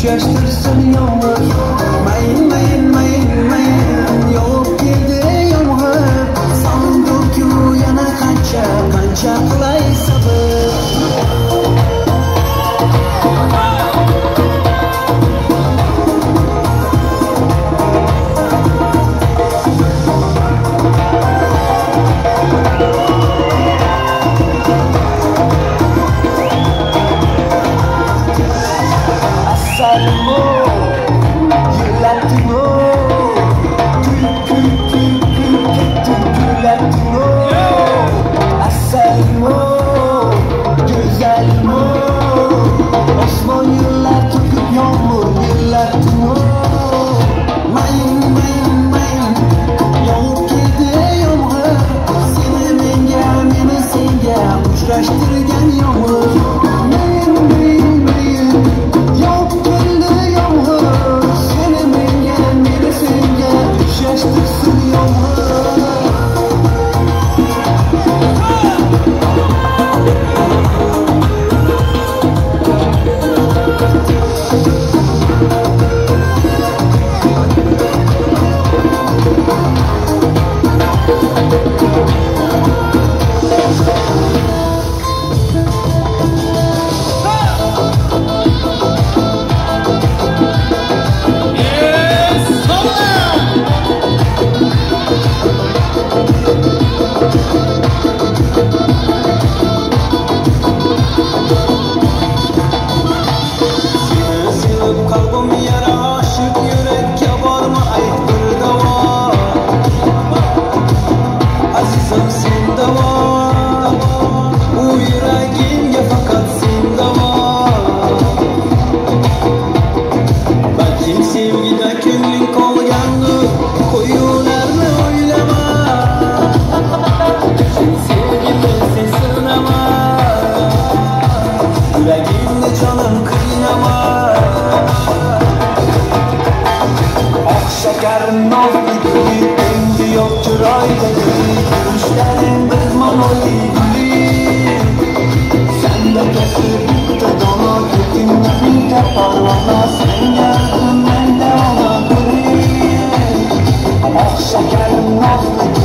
Uçlaştırsın yağmur. Mayın mayın mayın mayın yolup girdi yağmur. Sandım ki yana kanca kanca kolay sabır. Osman yıllar tüküp yağmur yıllattın o. Mayın mayın mayın yolup girdi yağmur. Seni menga meni senga uçrashtirgan yağmur. Mayın mayın mayın yolup girdi yağmur. Seni menga meni senga uçrashtirsin yağmur. Kalbim yara aşık yürekке var mı ayıktır dava. Azizim sende var, bu yüreğimge fakat sende var. Belki sevgide köngling qolgandir, qo'yularni o'ylama. Sevgimni sen sinama, yuragimni jonim qiynama. Şekerim nazlı gülü, rengi yok çırayda gülü. Gülüşlerin bir manoli gülü. Sen de kesip de dona gülümden de parvana. Sen geldin ben de ona gülü. Ah şekerim nazlı gülü.